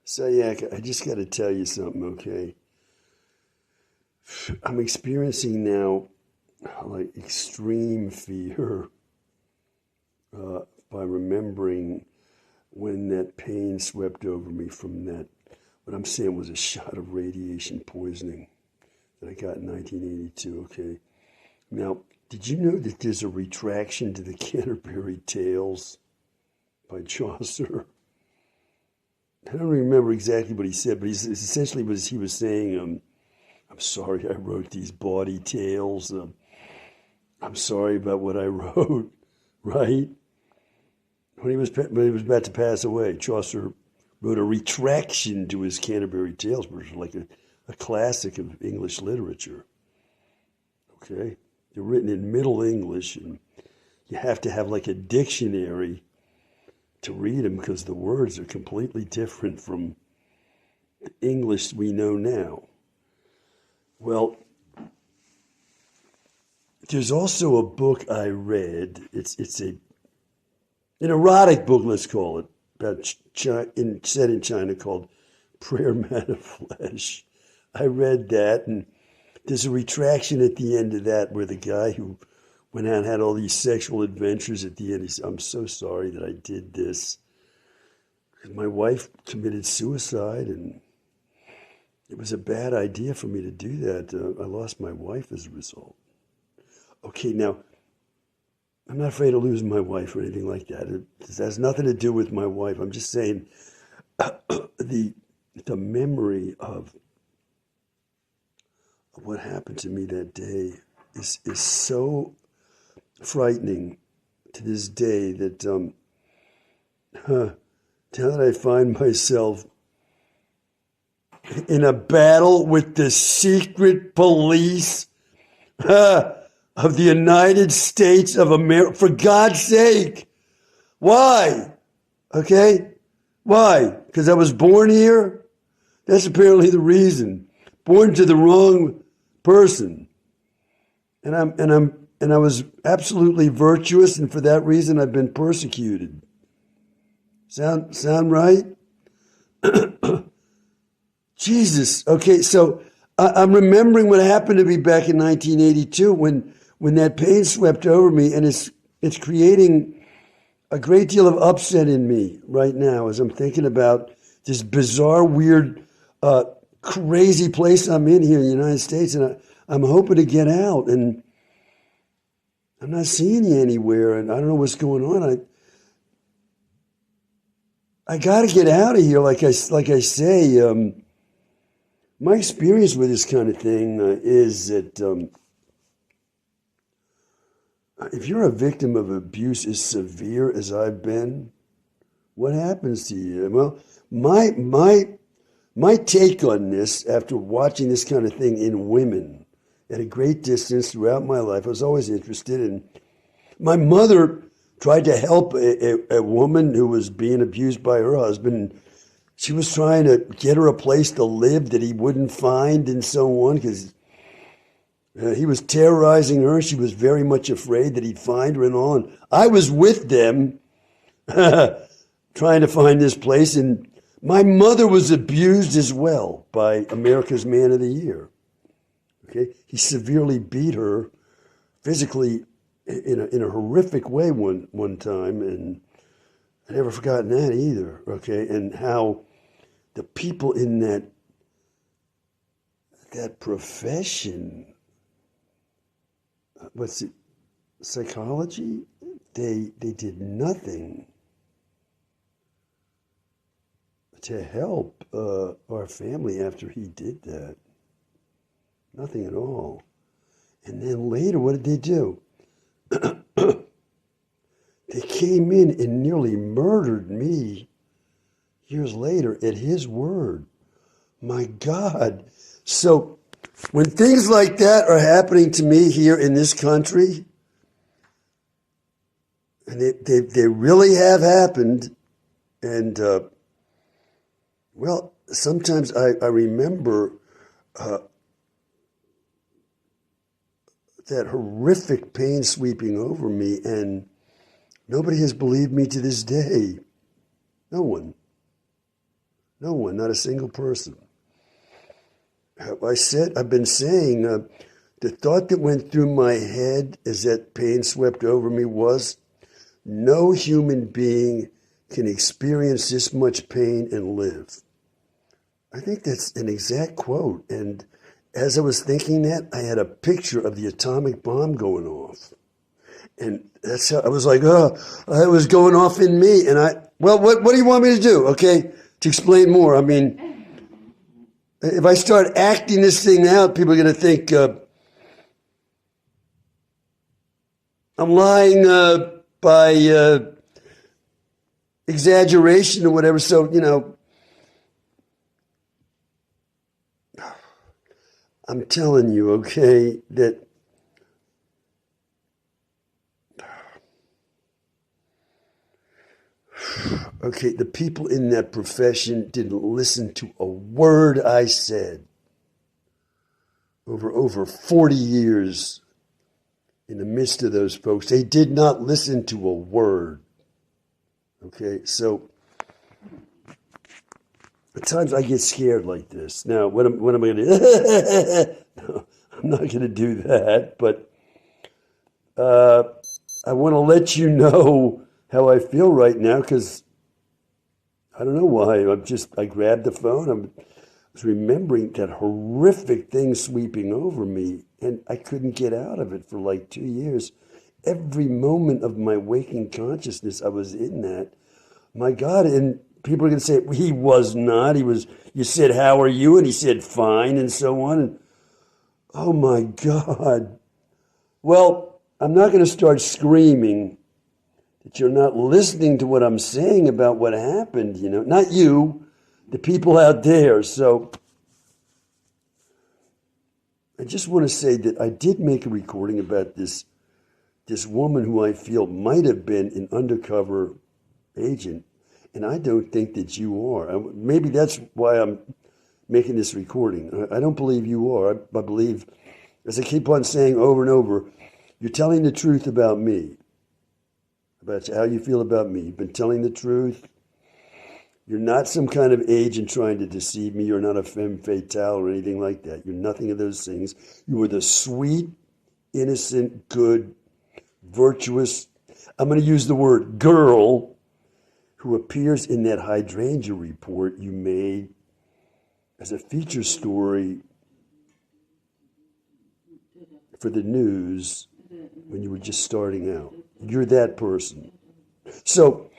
Sayaka, I just got to tell you something, okay? I'm experiencing now like extreme fear uh, by remembering when that pain swept over me from that, what I'm saying was a shot of radiation poisoning that I got in 1982, okay? Now, did you know that there's a retraction to the Canterbury Tales by Chaucer? I don't remember exactly what he said, but essentially was he was saying, "I'm sorry I wrote these bawdy tales. I'm sorry about what I wrote." Right when he was about to pass away, Chaucer wrote a retraction to his Canterbury Tales, which is like a classic of English literature. Okay, they're written in Middle English, and you have to have like a dictionary to read them because the words are completely different from the English we know now. Well, there's also a book I read. It's an erotic book, let's call it, about set in China called Prayer Man of Flesh. I read that, and there's a retraction at the end of that where the guy who went out and had all these sexual adventures at the end, he said, "I'm so sorry that I did this. My wife committed suicide, and it was a bad idea for me to do that. I lost my wife as a result." Okay, now, I'm not afraid of losing my wife or anything like that. It has nothing to do with my wife. I'm just saying the the memory of what happened to me that day is so frightening to this day that now that I find myself in a battle with the secret police of the United States of America. For God's sake, why? Okay, why? Because I was born here? That's apparently the reason. Born to the wrong person, and I was absolutely virtuous, and for that reason, I've been persecuted. Sound right? Jesus. Okay, so I'm remembering what happened to me back in 1982 when that pain swept over me, and it's creating a great deal of upset in me right now as I'm thinking about this bizarre, weird, crazy place I'm in here in the United States, and I'm hoping to get out, and I'm not seeing you anywhere, and I don't know what's going on. I got to get out of here, like I say. My experience with this kind of thing is that if you're a victim of abuse as severe as I've been, what happens to you? Well, my take on this, after watching this kind of thing in women at a great distance throughout my life, I was always interested in. My mother tried to help a woman who was being abused by her husband. She was trying to get her a place to live that he wouldn't find and so on, because he was terrorizing her. She was very much afraid that he'd find her and all. And I was with them trying to find this place. And my mother was abused as well by America's Man of the Year. Okay, he severely beat her physically in a horrific way one time, and I never forgotten that either. Okay, and how the people in that profession, what's it, psychology? They did nothing to help our family after he did that. Nothing at all. And then later, what did they do? They came in and nearly murdered me years later at his word. My God. So when things like that are happening to me here in this country, and they really have happened, and well, sometimes I remember that horrific pain sweeping over me, and nobody has believed me to this day. No one. No one, not a single person. I've been saying, the thought that went through my head as that pain swept over me was, no human being can experience this much pain and live. I think that's an exact quote. And as I was thinking that, I had a picture of the atomic bomb going off. And that's how I was like, oh, it was going off in me. And what do you want me to do? Okay, to explain more. I mean, if I start acting this thing out, people are going to think I'm lying by exaggeration or whatever. So, I'm telling you, okay, that okay, the people in that profession didn't listen to a word I said over 40 years in the midst of those folks. They did not listen to a word. Okay, so at times I get scared like this. Now, what am I going to do? No, I'm not going to do that, but I want to let you know how I feel right now because I don't know why. I grabbed the phone. I was remembering that horrific thing sweeping over me, and I couldn't get out of it for like 2 years. Every moment of my waking consciousness, I was in that. My God, and people are going to say, he was not. You said, how are you? And he said, fine, and so on. And, oh my God. Well, I'm not going to start screaming that you're not listening to what I'm saying about what happened, not you, the people out there. So I just want to say that I did make a recording about this woman who I feel might have been an undercover agent, and I don't think that you are. Maybe that's why I'm making this recording. I don't believe you are. I believe, as I keep on saying over and over, you're telling the truth about me, about how you feel about me. You've been telling the truth. You're not some kind of agent trying to deceive me. You're not a femme fatale or anything like that. You're nothing of those things. You were the sweet, innocent, good, virtuous, I'm going to use the word girl, who appears in that hydrangea report you made as a feature story for the news when you were just starting out. You're that person. So,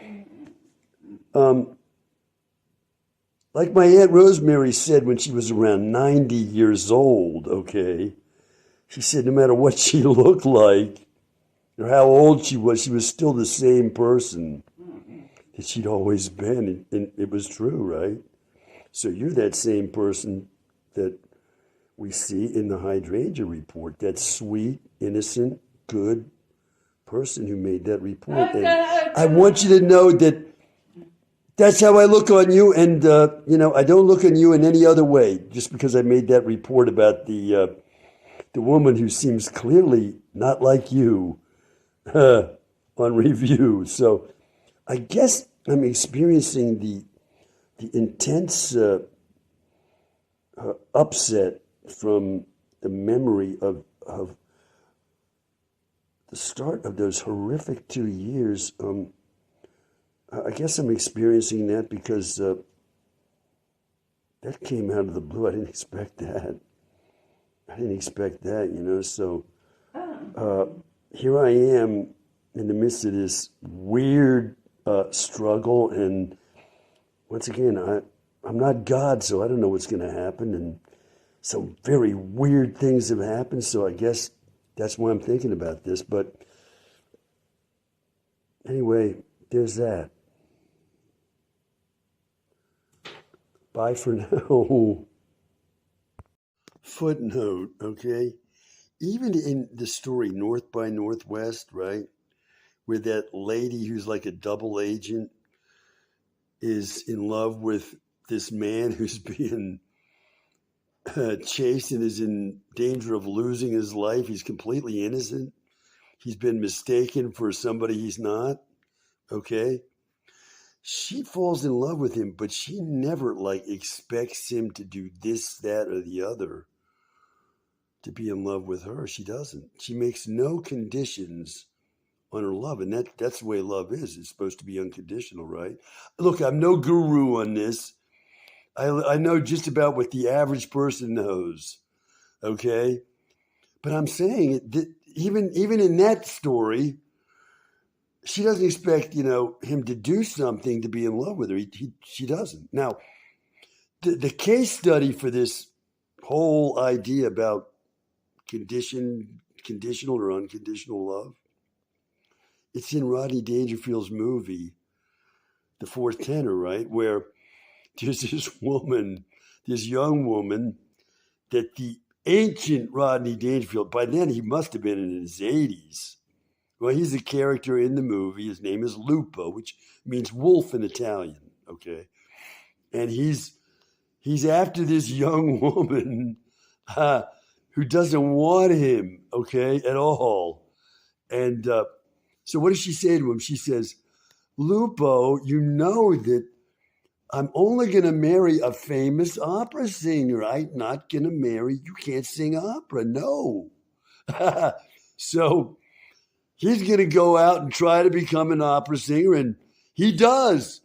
like my Aunt Rosemary said when she was around 90 years old, okay, she said no matter what she looked like or how old she was still the same person that she'd always been. And it was true, right? So you're that same person that we see in the hydrangea report, that sweet, innocent, good person who made that report. And I want you to know that that's how I look on you. And, I don't look on you in any other way just because I made that report about the woman who seems clearly not like you on review. So I guess I'm experiencing the intense upset from the memory of the start of those horrific 2 years. I guess I'm experiencing that because that came out of the blue. I didn't expect that. So here I am in the midst of this weird struggle. And once again, I'm not God, so I don't know what's going to happen. And some very weird things have happened. So I guess that's why I'm thinking about this. But anyway, there's that. Bye for now. Footnote, okay? Even in the story North by Northwest, right? Where that lady who's like a double agent is in love with this man who's being chased and is in danger of losing his life. He's completely innocent. He's been mistaken for somebody he's not, okay? she falls in love with him, but she never like expects him to do this, that, or the other to be in love with her. She doesn't. She makes no conditions on her love, and that's the way love is. It's supposed to be unconditional, right? Look, I'm no guru on this. I know just about what the average person knows, okay? But I'm saying that even in that story, she doesn't expect him to do something to be in love with her. She doesn't. Now, the case study for this whole idea about conditional or unconditional love, it's in Rodney Dangerfield's movie, The Fourth Tenor, right? Where there's this woman, this young woman, that the ancient Rodney Dangerfield, by then he must have been in his 80s. Well, he's a character in the movie. His name is Lupo, which means wolf in Italian, okay? And he's after this young woman who doesn't want him, okay, at all. And so what does she say to him? She says, Lupo, you know that I'm only going to marry a famous opera singer. I'm not going to marry, you can't sing opera, no. So he's going to go out and try to become an opera singer, and he does.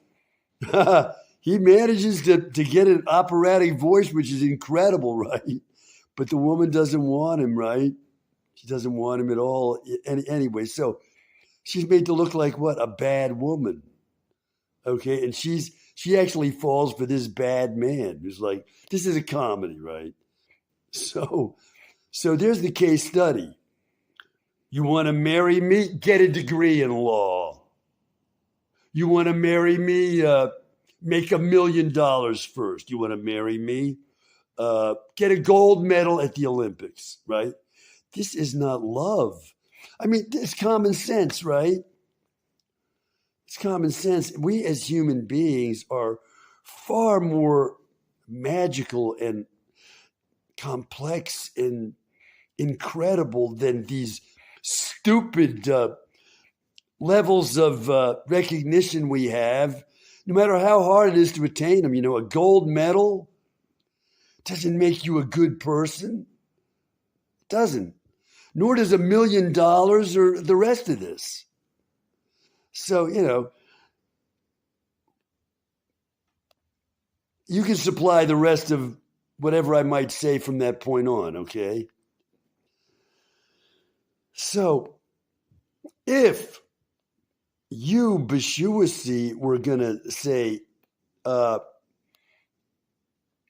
He manages to get an operatic voice, which is incredible, right? But the woman doesn't want him, right? She doesn't want him at all. Anyway, so she's made to look like what? A bad woman. Okay, and she actually falls for this bad man who's like, this is a comedy, right? So there's the case study. You want to marry me? Get a degree in law. You want to marry me? Make $1 million first. You want to marry me? Get a gold medal at the Olympics, right? This is not love. I mean, it's common sense, right? It's common sense. We as human beings are far more magical and complex and incredible than these stupid levels of recognition we have, no matter how hard it is to attain them. A gold medal doesn't make you a good person. It doesn't. Nor does $1 million or the rest of this. So, you can supply the rest of whatever I might say from that point on, okay? So, if you, Bashuasi, were going to say,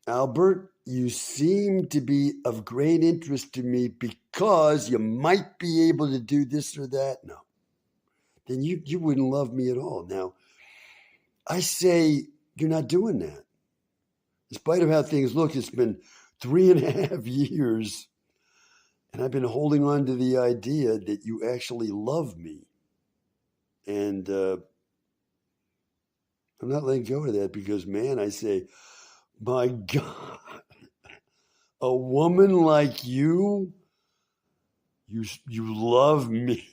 Albert, you seem to be of great interest to me because you might be able to do this or that, no, then you wouldn't love me at all. Now, I say you're not doing that. In spite of how things look, it's been 3.5 years, and I've been holding on to the idea that you actually love me. And I'm not letting go of that because, man, I say, my God, a woman like you love me.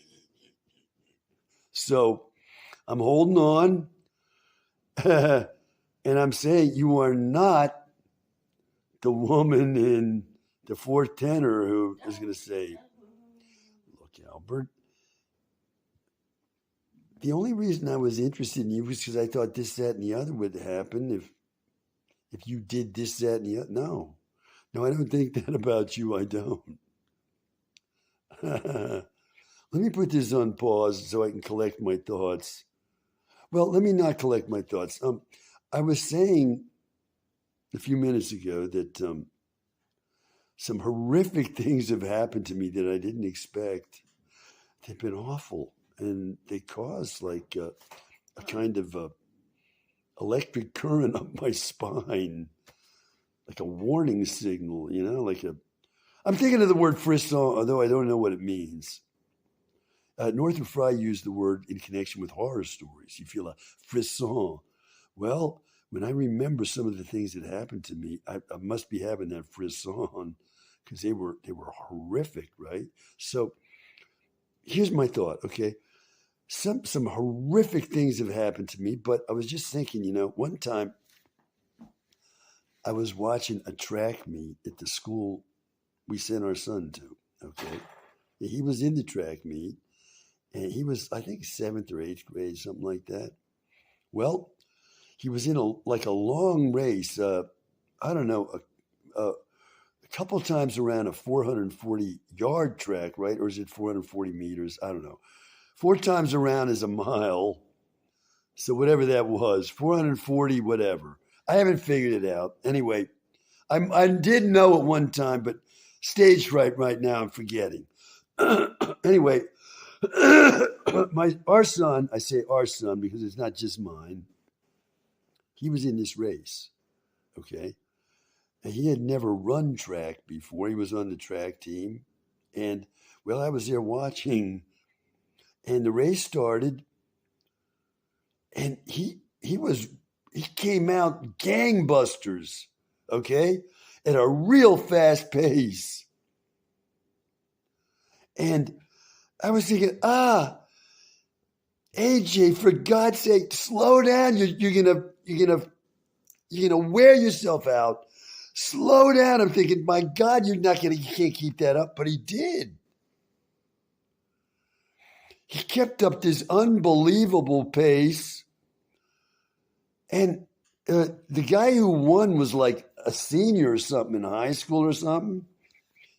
So I'm holding on. And I'm saying you are not the woman in The Fourth Tenor who is going to say, look, Albert, the only reason I was interested in you was because I thought this, that, and the other would happen if you did this, that, and the other. No, I don't think that about you. I don't. Let me put this on pause so I can collect my thoughts. Well, let me not collect my thoughts. I was saying a few minutes ago that some horrific things have happened to me that I didn't expect. They've been awful, and they caused like a kind of electric current up my spine, like a warning signal, I'm thinking of the word frisson, although I don't know what it means. Northrop Frye used the word in connection with horror stories. You feel a frisson. Well, when I remember some of the things that happened to me, I must be having that frisson because they were horrific, right? So here's my thought, okay? some horrific things have happened to me, but I was just thinking, one time I was watching a track meet at the school we sent our son to. Okay. He was in the track meet and he was, I think, seventh or eighth grade, something like that. Well, he was in a long race. I don't know, a couple times around a 440-yard track, right? Or is it 440 meters? I don't know. Four times around is a mile. So whatever that was, 440, whatever. I haven't figured it out. Anyway, I did know at one time, but stage fright right now, I'm forgetting. Anyway, our son, I say our son because it's not just mine. He was in this race, okay? And he had never run track before. He was on the track team. And, well, I was there watching, and the race started, and he came out gangbusters, okay, at a real fast pace. And I was thinking, AJ, for God's sake, slow down. You're gonna wear yourself out. Slow down. I'm thinking, my God, you can't keep that up. But he did. He kept up this unbelievable pace. And the guy who won was like a senior or something in high school or something.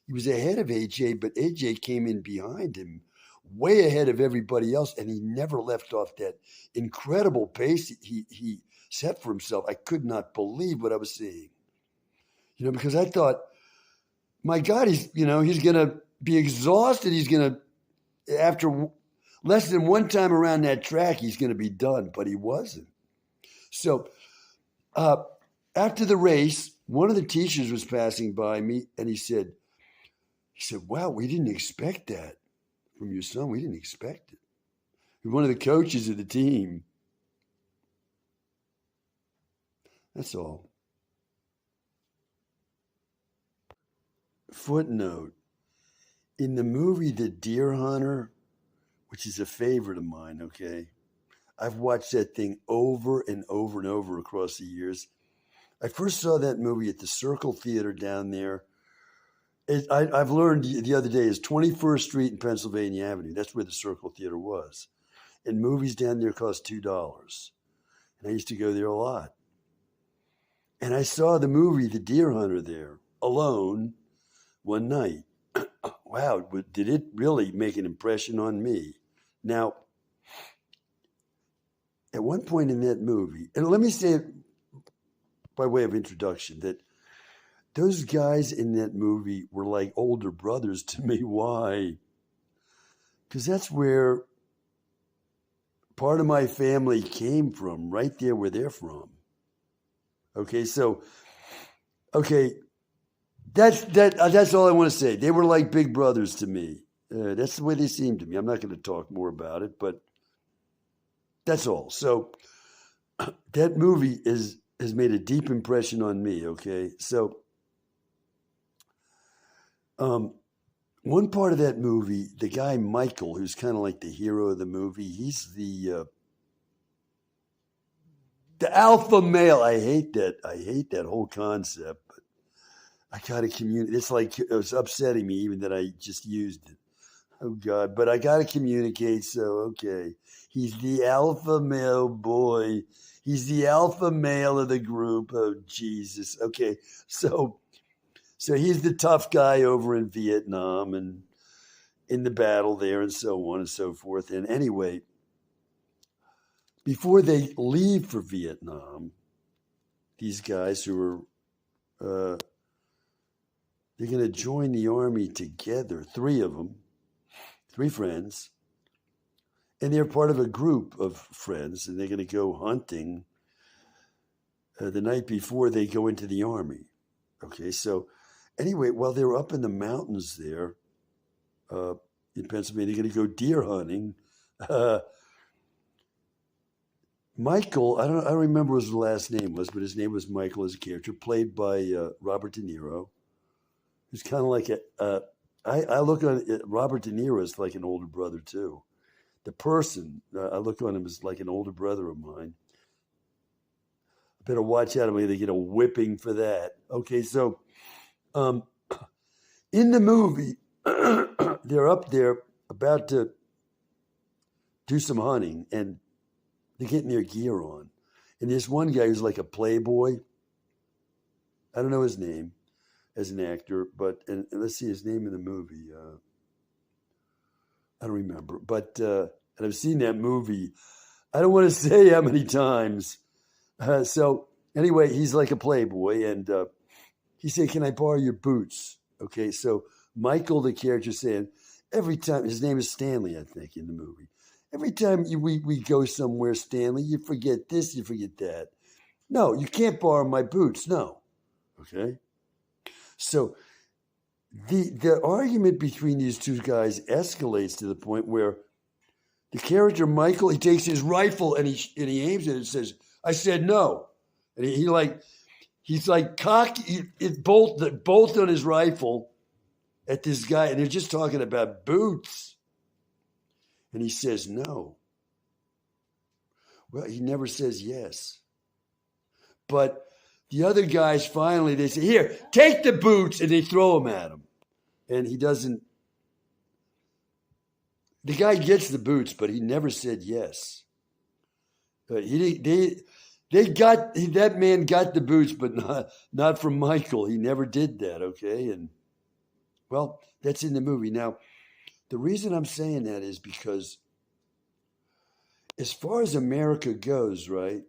He was ahead of AJ, but AJ came in behind him, way ahead of everybody else, and he never left off that incredible pace he set for himself. I could not believe what I was seeing. Because I thought, my God, he's going to be exhausted. He's going to, after less than one time around that track, he's going to be done, but he wasn't. So after the race, one of the teachers was passing by me, and he said, wow, we didn't expect that from your son. We didn't expect it. He's one of the coaches of the team. That's all. Footnote. In the movie The Deer Hunter, which is a favorite of mine, okay? I've watched that thing over and over and over across the years. I first saw that movie at the Circle Theater down there. I've learned the other day is 21st Street and Pennsylvania Avenue. That's where the Circle Theater was. And movies down there cost $2. And I used to go there a lot. And I saw the movie The Deer Hunter there alone one night. Wow, did it really make an impression on me? Now, at one point in that movie, and let me say by way of introduction that those guys in that movie were like older brothers to me. Why? Because that's where part of my family came from, right there where they're from. Okay, so, that's all I want to say. They were like big brothers to me. That's the way they seemed to me. I'm not going to talk more about it, but that's all. So that movie has made a deep impression on me, okay? So one part of that movie, the guy Michael, who's kind of like the hero of the movie, he's the alpha male. I hate that whole concept, but I gotta communicate. It's like it was upsetting me even that I just used it. Oh God, but I gotta communicate. So okay, he's the alpha male boy. He's the alpha male of the group. Oh Jesus. Okay, so he's the tough guy over in Vietnam and in the battle there and so on and so forth. And anyway, before they leave for Vietnam, these guys who are, they're going to join the army together, three of them, three friends, and they're part of a group of friends, and they're going to go hunting the night before they go into the army. Okay, so anyway, while they were up in the mountains there in Pennsylvania, they're going to go deer hunting. Michael, I don't remember what his last name was, but his name was Michael as a character, played by Robert De Niro. He's kind of like I look on Robert De Niro as like an older brother too. the person, I look on him as like an older brother of mine. I better watch out. I'm going to get a whipping for that. Okay, so um, in the movie, they're up there about to do some hunting, and they're getting their gear on. And there's one guy who's like a playboy. I don't know his name as an actor, but and let's see his name in the movie. I don't remember, but and I've seen that movie. I don't want to say how many times. So anyway, he's like a playboy, and he said, "Can I borrow your boots?" Okay, so Michael, the character, saying every time his name is Stanley, I think, in the movie. Every time we go somewhere, Stanley, you forget this, you forget that. No, you can't borrow my boots. No, okay. So the argument between these two guys escalates to the point where the character Michael, he takes his rifle and he aims it and says, "I said no," and he's like cocky, it bolt on his rifle at this guy, and they're just talking about boots, and he says no. Well, he never says yes, but the other guys finally they say, "Here, take the boots," and they throw them at him, and he doesn't. The guy gets the boots, but he never said yes. That man got the boots, but not from Michael. He never did that. Okay, and well, that's in the movie. Now, the reason I'm saying that is because, as far as America goes, right?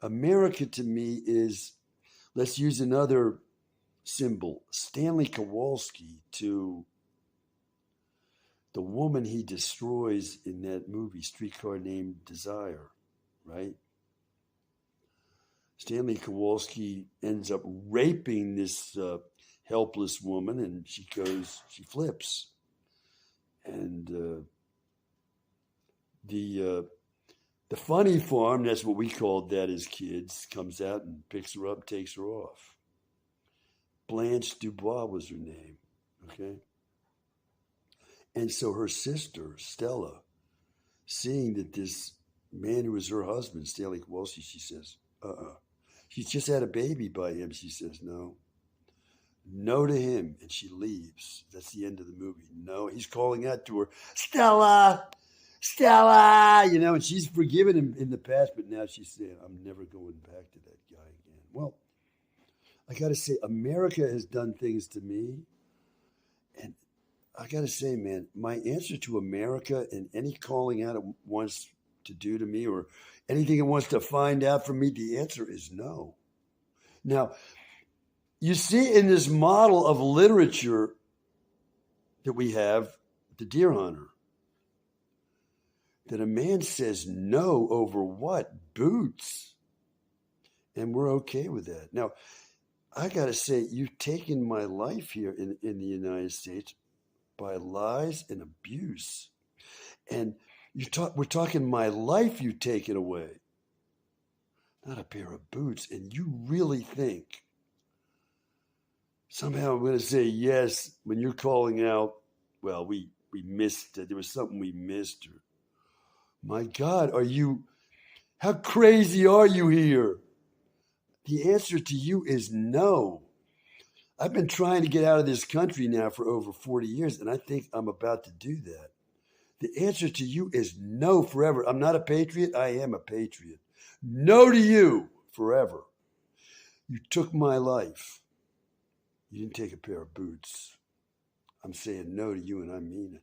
America to me is, let's use another symbol, Stanley Kowalski to the woman he destroys in that movie, Streetcar Named Desire, right? Stanley Kowalski ends up raping this helpless woman, and she flips. And the funny farm, that's what we called that as kids, comes out and picks her up, takes her off. Blanche Dubois was her name, okay? And so her sister, Stella, seeing that this man who was her husband, Stanley Kowalski, she says, She's just had a baby by him. She says, no. No to him. And she leaves. That's the end of the movie. No, he's calling out to her, Stella, Stella, and she's forgiven him in the past, but now she's saying, I'm never going back to that guy again. Well, I got to say, America has done things to me. And I got to say, man, my answer to America and any calling out it wants to do to me or anything it wants to find out from me, the answer is no. Now, you see in this model of literature that we have, The Deer Hunter, that a man says no over what? Boots. And we're okay with that. Now, I got to say, you've taken my life here in the United States by lies and abuse. And we're talking my life you've taken away, not a pair of boots. And you really think somehow I'm going to say yes when you're calling out, well, we missed it. There was something we missed. Or, my God, how crazy are you here? The answer to you is no. I've been trying to get out of this country now for over 40 years, and I think I'm about to do that. The answer to you is no forever. I'm not a patriot. I am a patriot. No to you forever. You took my life. You didn't take a pair of boots. I'm saying no to you, and I mean it.